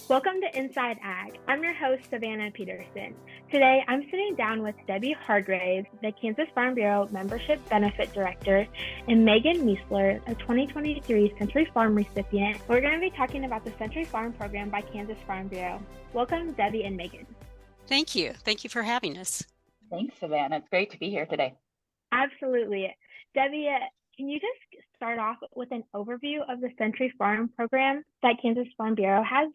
Welcome to Inside Ag. I'm your host, Savannah Peterson. Today, I'm sitting down with Debbie Hargrave, the Kansas Farm Bureau Membership Benefit Director, and Meghan Mueseler, a 2023 Century Farm recipient. We're going to be talking about the Century Farm program by Kansas Farm Bureau. Welcome, Debbie and Meghan. Thank you. Thank you for having us. Thanks, Savannah. It's great to be here today. Absolutely. Debbie, can you just start off with an overview of the Century Farm program that Kansas Farm Bureau has?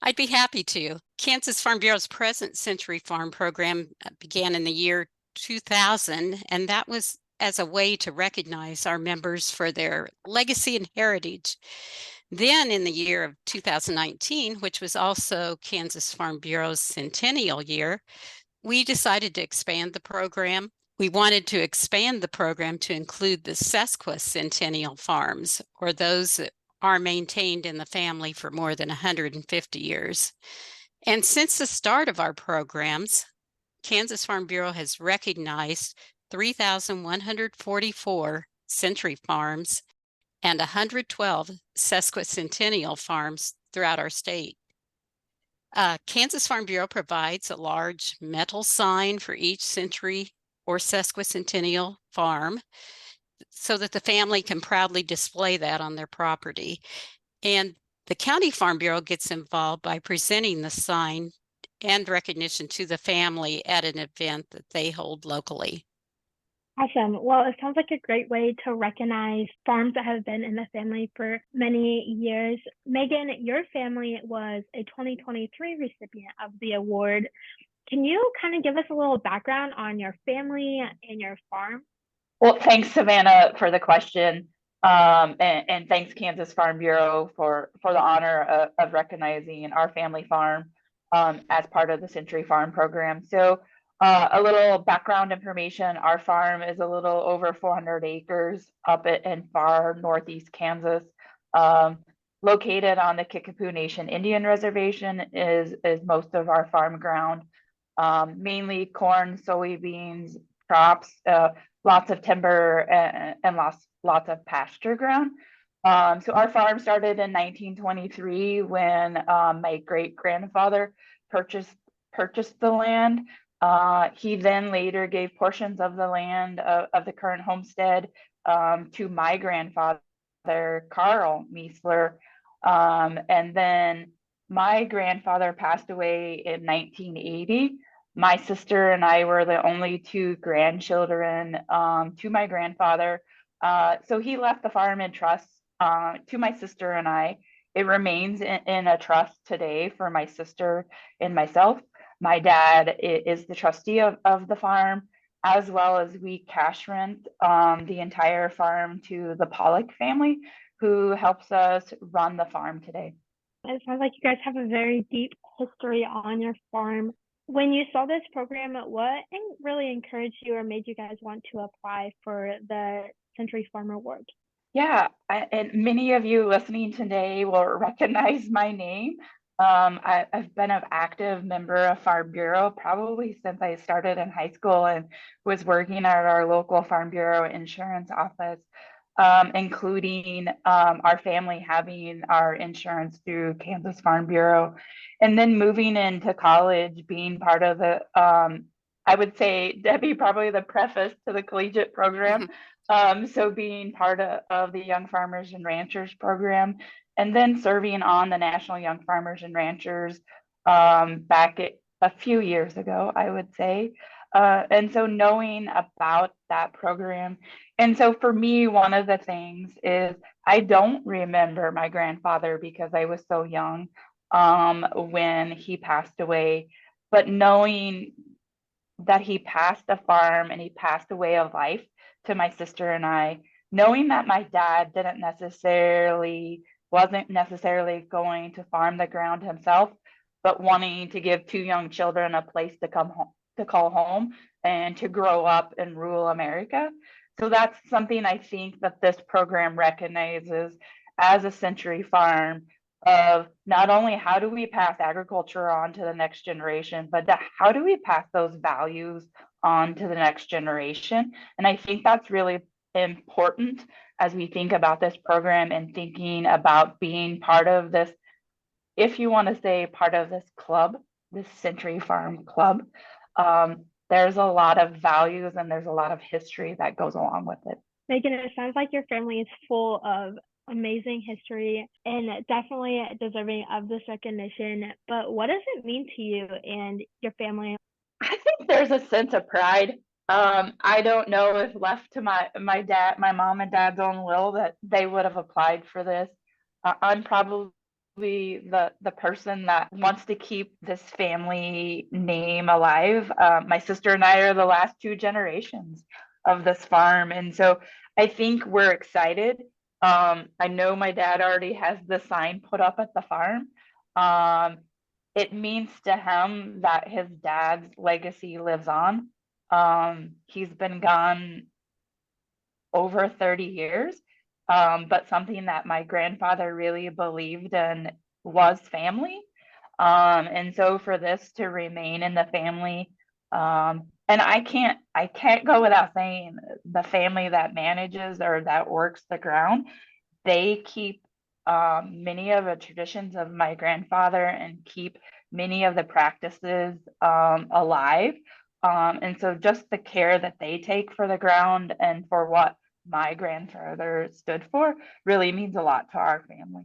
I'd be happy to. Kansas Farm Bureau's present Century Farm program began in the year 2000, and that was as a way to recognize our members for their legacy and heritage. Then in the year of 2019, which was also Kansas Farm Bureau's centennial year, we decided to expand the program. We wanted to expand the program to include the sesquicentennial farms, or those that are maintained in the family for more than 150 years. And since the start of our programs, Kansas Farm Bureau has recognized 3,144 century farms and 112 sesquicentennial farms throughout our state. Kansas Farm Bureau provides a large metal sign for each century or sesquicentennial farm, so that the family can proudly display that on their property. And the County Farm Bureau gets involved by presenting the sign and recognition to the family at an event that they hold locally. Awesome. Well, it sounds like a great way to recognize farms that have been in the family for many years. Meghan, your family was a 2023 recipient of the award. Can you kind of give us a little background on your family and your farm? Well, thanks, Savannah, for the question. And thanks, Kansas Farm Bureau, for the honor of recognizing our family farm as part of the Century Farm program. So a little background information. Our farm is a little over 400 acres up in far northeast Kansas. Located on the Kickapoo Nation Indian Reservation is most of our farm ground. Mainly corn, soybeans, crops, lots of timber, and lots of pasture ground. So our farm started in 1923 when my great grandfather purchased the land. He then later gave portions of the land of the current homestead to my grandfather, Carl Mueseler, and then my grandfather passed away in 1980. My sister and I were the only two grandchildren to my grandfather. So he left the farm in trust to my sister and I. It remains in a trust today for my sister and myself. My dad is the trustee of the farm, as well as we cash rent the entire farm to the Pollock family, who helps us run the farm today. It sounds like you guys have a very deep history on your farm. When you saw this program, what really encouraged you or made you guys want to apply for the Century Farm Award? Yeah, and many of you listening today will recognize my name. I've been an active member of Farm Bureau probably since I started in high school and was working at our local Farm Bureau insurance office, including our family having our insurance through Kansas Farm Bureau. And then moving into college, being part of the, I would say, Debbie, probably the preface to the collegiate program. So being part of the Young Farmers and Ranchers program, and then serving on the National Young Farmers and Ranchers back a few years ago, I would say. And so knowing about that program. And so for me, one of the things is I don't remember my grandfather because I was so young when he passed away, but knowing that he passed a farm and he passed a way of life to my sister and I, knowing that my dad wasn't necessarily going to farm the ground himself, but wanting to give two young children a place to come home, to call home, and to grow up in rural America. So that's something I think that this program recognizes as a century farm, of not only how do we pass agriculture on to the next generation, but how do we pass those values on to the next generation. And I think that's really important as we think about this program and thinking about being part of this if you want to say part of this club, this Century Farm Club, there's a lot of values and there's a lot of history that goes along with it. Megan, it sounds like your family is full of amazing history and definitely deserving of this recognition. But what does it mean to you and your family? I think there's a sense of pride. I don't know if left to my mom and dad's own will, that they would have applied for this. I'm probably the person that wants to keep this family name alive. My sister and I are the last two generations of this farm, and so I think we're excited. I know my dad already has the sign put up at the farm. It means to him that his dad's legacy lives on. He's been gone over 30 years, but something that my grandfather really believed in was family. And so for this to remain in the family, and I can't go without saying the family that manages or that works the ground, they keep many of the traditions of my grandfather and keep many of the practices alive. And so just the care that they take for the ground and for what my grandfather stood for really means a lot to our family.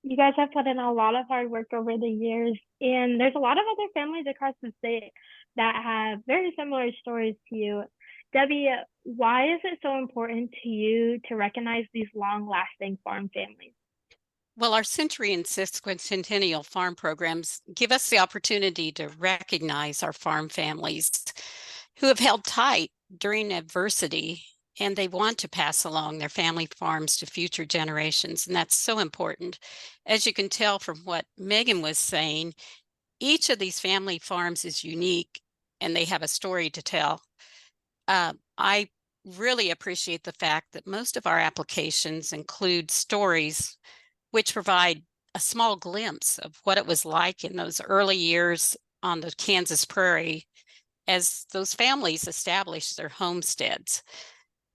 You guys have put in a lot of hard work over the years, and there's a lot of other families across the state that have very similar stories to you. Debbie, why is it so important to you to recognize these long-lasting farm families? Well, our century and sesquicentennial farm programs give us the opportunity to recognize our farm families who have held tight during adversity, and they want to pass along their family farms to future generations. And that's so important. As you can tell from what Megan was saying, each of these family farms is unique and they have a story to tell. I really appreciate the fact that most of our applications include stories which provide a small glimpse of what it was like in those early years on the Kansas prairie as those families established their homesteads.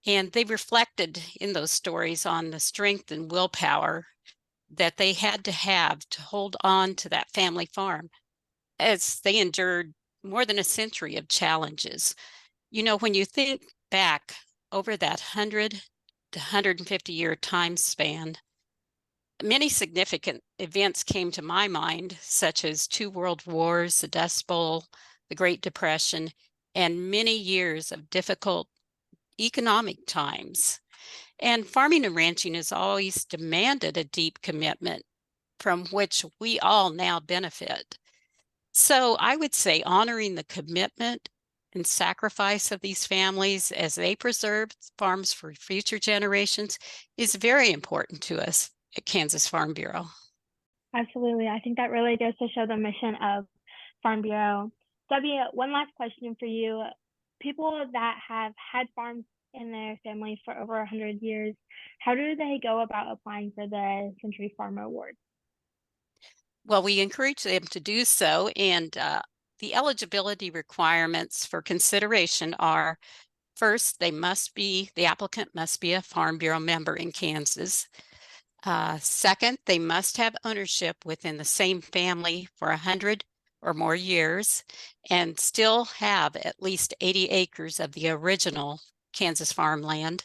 And they reflected in those stories on the strength and willpower that they had to have to hold on to that family farm as they endured more than a century of challenges. You know, when you think back over that 100 to 150 year time span, many significant events came to my mind, such as 2 world wars, the Dust Bowl, the Great Depression, and many years of difficult economic times. And farming and ranching has always demanded a deep commitment from which we all now benefit. So I would say honoring the commitment and sacrifice of these families as they preserve farms for future generations is very important to us at Kansas Farm Bureau. Absolutely. I think that really goes to show the mission of Farm Bureau. Debbie, one last question for you. People that have had farms in their family for over 100 years, how do they go about applying for the Century Farmer Award? Well, we encourage them to do so, and the eligibility requirements for consideration are: first, the applicant must be a Farm Bureau member in Kansas. Second, they must have ownership within the same family for 100 or more years and still have at least 80 acres of the original Kansas farmland.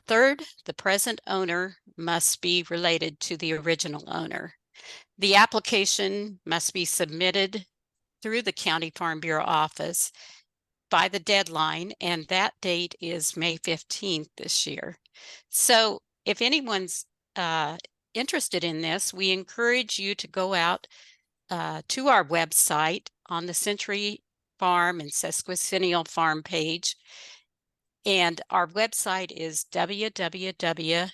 Third, the present owner must be related to the original owner. The application must be submitted through the County Farm Bureau office by the deadline, and that date is May 15th this year. So if anyone's interested in this, we encourage you to go out to our website on the Century Farm and Sesquicentennial Farm page. And our website is www.kfb.org.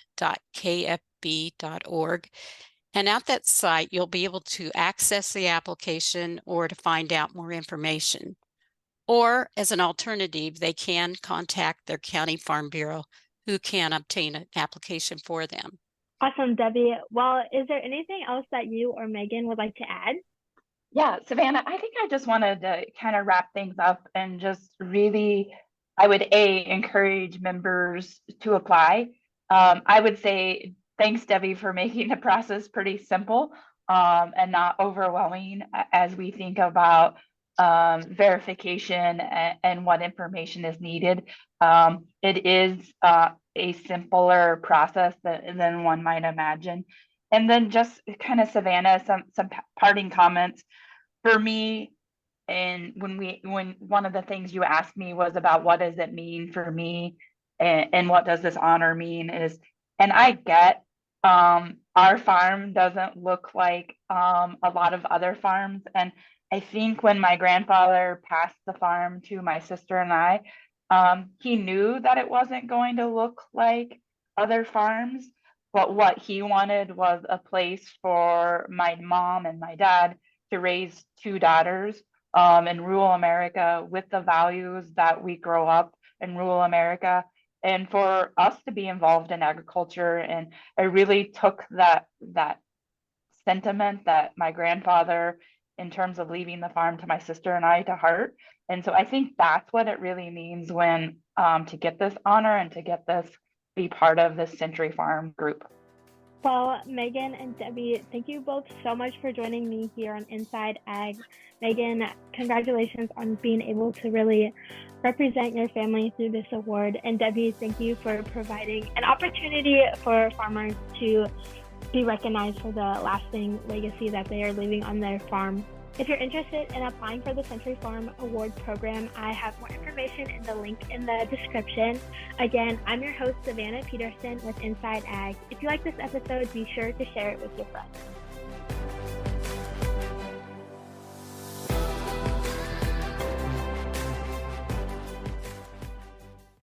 And at that site, you'll be able to access the application or to find out more information. Or as an alternative, they can contact their county farm bureau, who can obtain an application for them. Awesome, Debbie. Well, is there anything else that you or Megan would like to add? Yeah, Savannah, I think I just wanted to kind of wrap things up and just really, I would encourage members to apply. I would say thanks, Debbie, for making the process pretty simple. and not overwhelming as we think about verification and what information is needed. It is a simpler process than one might imagine. And then just kind of, Savannah, some parting comments for me. And when one of the things you asked me was about what does it mean for me, and what does this honor mean, and I get our farm doesn't look like a lot of other farms. And I think when my grandfather passed the farm to my sister and I, he knew that it wasn't going to look like other farms, but what he wanted was a place for my mom and my dad to raise two daughters in rural America with the values that we grow up in rural America, and for us to be involved in agriculture. And I really took that sentiment that my grandfather, in terms of leaving the farm to my sister and I, to heart. And so I think that's what it really means when to get this honor and to get this, be part of this Century Farm group. Well, Megan and Debbie, thank you both so much for joining me here on Inside Ag. Megan, congratulations on being able to really represent your family through this award. And Debbie, thank you for providing an opportunity for farmers to be recognized for the lasting legacy that they are leaving on their farm. If you're interested in applying for the Century Farm Award Program, I have more information in the link in the description. Again, I'm your host, Savannah Peterson with Inside Ag. If you like this episode, be sure to share it with your friends.